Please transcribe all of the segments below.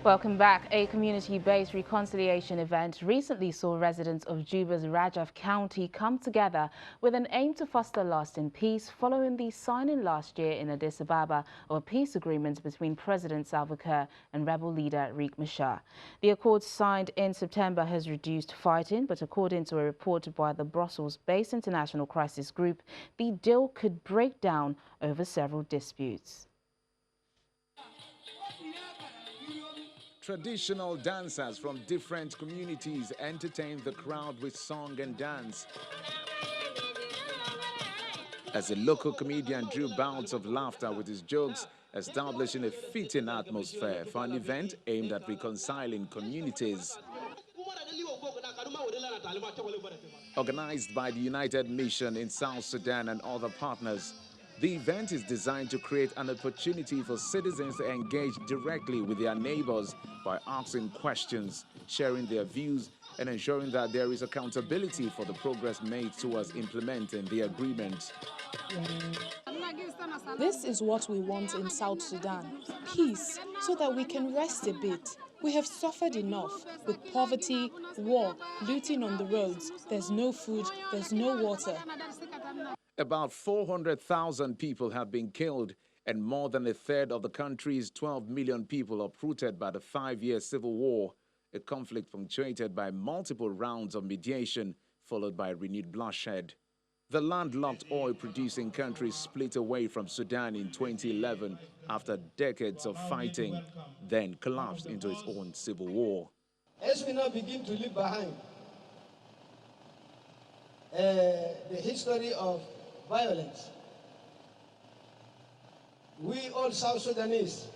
Welcome back. A community-based reconciliation event recently saw residents of Juba's Rajaf County come together with an aim to foster lasting peace following the signing last year in Addis Ababa of a peace agreement between President Salva Kiir and rebel leader Riek Machar. The accord signed in September has reduced fighting, but according to a report by the Brussels-based International Crisis Group, the deal could break down over several disputes. Traditional dancers from different communities entertained the crowd with song and dance. As a local comedian drew bouts of laughter with his jokes, establishing a fitting atmosphere for an event aimed at reconciling communities. Organized by the United Nations in South Sudan and other partners, the event is designed to create an opportunity for citizens to engage directly with their neighbors by asking questions, sharing their views, and ensuring that there is accountability for the progress made towards implementing the agreement. This is what we want in South Sudan, peace, so that we can rest a bit. We have suffered enough with poverty, war, looting on the roads. There's no food, there's no water. About 400,000 people have been killed, and more than a third of the country's 12 million people uprooted by the 5-year civil war, a conflict punctuated by multiple rounds of mediation followed by renewed bloodshed. The landlocked oil-producing country split away from Sudan in 2011 after decades of fighting, then collapsed into its own civil war. As we now begin to leave behind the history of violence, we all South Sudanese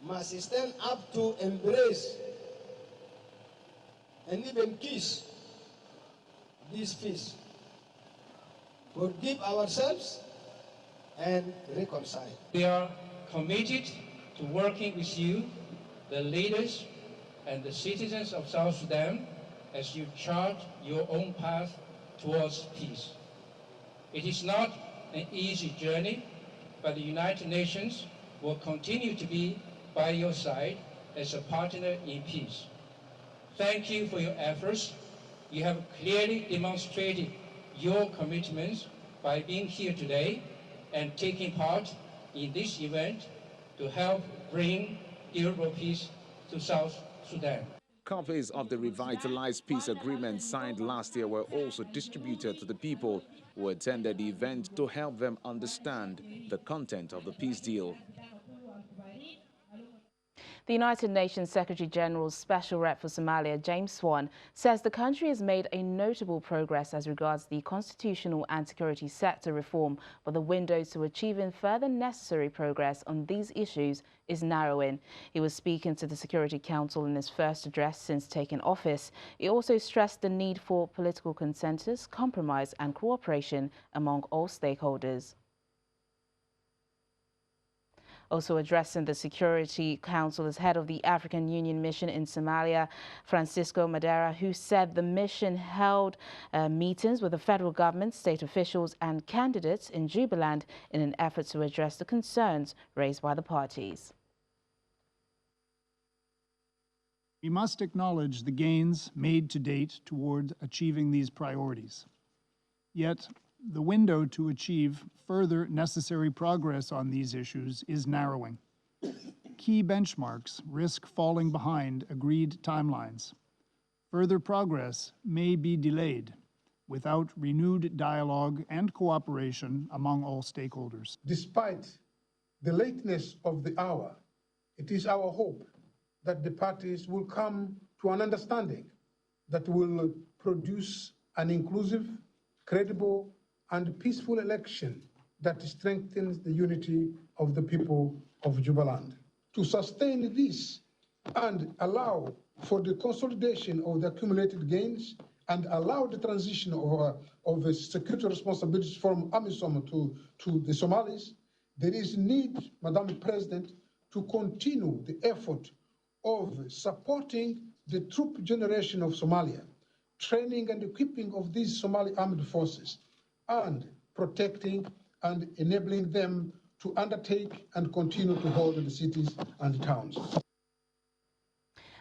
must stand up to embrace and even kiss this peace, forgive ourselves and reconcile. We are committed to working with you, the leaders and the citizens of South Sudan, as you chart your own path towards peace. It is not an easy journey, but the United Nations will continue to be by your side as a partner in peace. Thank you for your efforts. You have clearly demonstrated your commitments by being here today and taking part in this event to help bring durable peace to South Sudan. Copies of the revitalized peace agreement signed last year were also distributed to the people who attended the event to help them understand the content of the peace deal. The United Nations Secretary-General's Special Rep for Somalia, James Swan, says the country has made a notable progress as regards the constitutional and security sector reform, but the window to achieving further necessary progress on these issues is narrowing. He was speaking to the Security Council in his first address since taking office. He also stressed the need for political consensus, compromise and cooperation among all stakeholders. Also addressing the Security Council as head of the African Union mission in Somalia, Francisco Madera, who said the mission held meetings with the federal government, state officials and candidates in Jubaland in an effort to address the concerns raised by the parties. We must acknowledge the gains made to date toward achieving these priorities. Yet, the window to achieve further necessary progress on these issues is narrowing. Key benchmarks risk falling behind agreed timelines. Further progress may be delayed without renewed dialogue and cooperation among all stakeholders. Despite the lateness of the hour, it is our hope that the parties will come to an understanding that will produce an inclusive, credible, and peaceful election that strengthens the unity of the people of Jubaland. To sustain this and allow for the consolidation of the accumulated gains and allow the transition of security responsibilities from AMISOM to the Somalis, there is need, Madam President, to continue the effort of supporting the troop generation of Somalia, training and equipping of these Somali armed forces, and protecting and enabling them to undertake and continue to hold the cities and towns.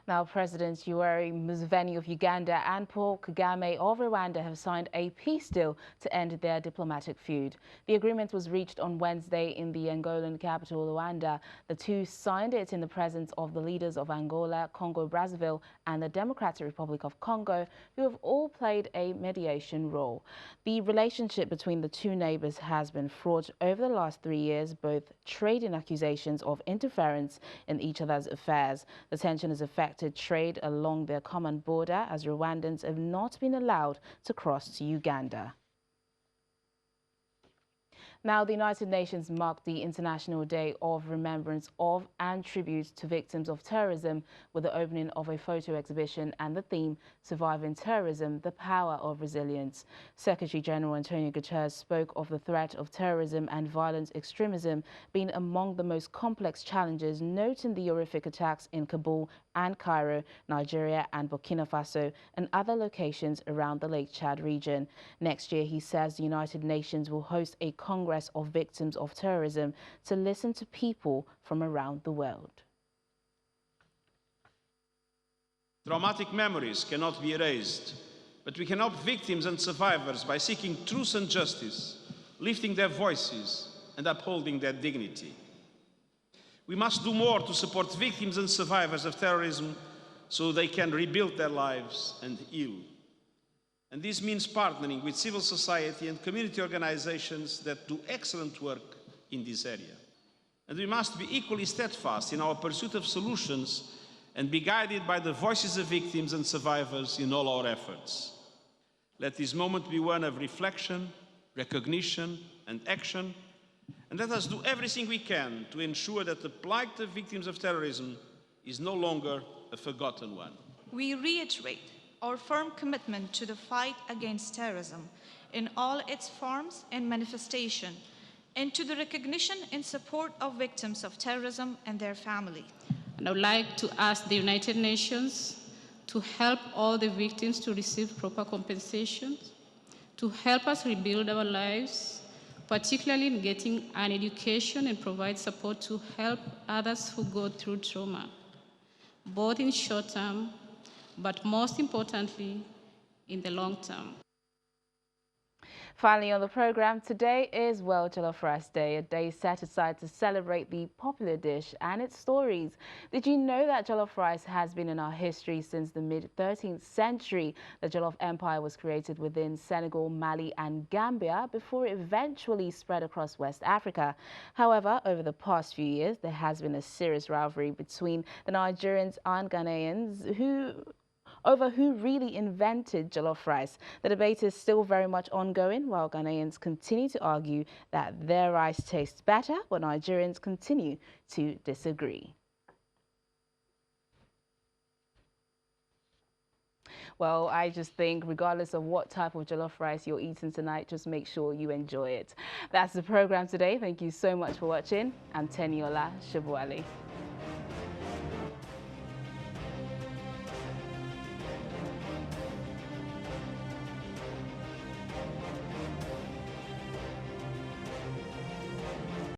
Now, Presidents Yoweri Museveni of Uganda and Paul Kagame of Rwanda have signed a peace deal to end their diplomatic feud. The agreement was reached on Wednesday in the Angolan capital, Luanda. The two signed it in the presence of the leaders of Angola, Congo-Brazzaville, and the Democratic Republic of Congo, who have all played a mediation role. The relationship between the two neighbors has been fraught over the last 3 years, both trading accusations of interference in each other's affairs. The tension has affected trade along their common border, as Rwandans have not been allowed to cross to Uganda. Now, the United Nations marked the International Day of Remembrance of and Tribute to Victims of Terrorism with the opening of a photo exhibition and the theme, Surviving Terrorism, the Power of Resilience. Secretary General Antonio Guterres spoke of the threat of terrorism and violent extremism being among the most complex challenges, noting the horrific attacks in Kabul and Cairo, Nigeria and Burkina Faso, and other locations around the Lake Chad region. Next year, he says the United Nations will host a Congress of Victims of Terrorism to listen to people from around the world. Traumatic memories cannot be erased, but we can help victims and survivors by seeking truth and justice, lifting their voices and upholding their dignity. We must do more to support victims and survivors of terrorism so they can rebuild their lives and heal. And this means partnering with civil society and community organizations that do excellent work in this area. And we must be equally steadfast in our pursuit of solutions and be guided by the voices of victims and survivors in all our efforts. Let this moment be one of reflection, recognition, and action, and let us do everything we can to ensure that the plight of victims of terrorism is no longer a forgotten one. We reiterate our firm commitment to the fight against terrorism in all its forms and manifestation, and to the recognition and support of victims of terrorism and their family. And I would like to ask the United Nations to help all the victims to receive proper compensation, to help us rebuild our lives, particularly in getting an education, and provide support to help others who go through trauma, both in short term, but most importantly, in the long term. Finally on the program, today is World Jollof Rice Day, a day set aside to celebrate the popular dish and its stories. Did you know that jollof rice has been in our history since the mid-13th century? The Jollof Empire was created within Senegal, Mali and Gambia before it eventually spread across West Africa. However, over the past few years, there has been a serious rivalry between the Nigerians and Ghanaians over who really invented jollof rice. The debate is still very much ongoing, while Ghanaians continue to argue that their rice tastes better, but Nigerians continue to disagree. Well, I just think regardless of what type of jollof rice you're eating tonight, just make sure you enjoy it. That's the program today. Thank you so much for watching. I'm Teniola Shabuali.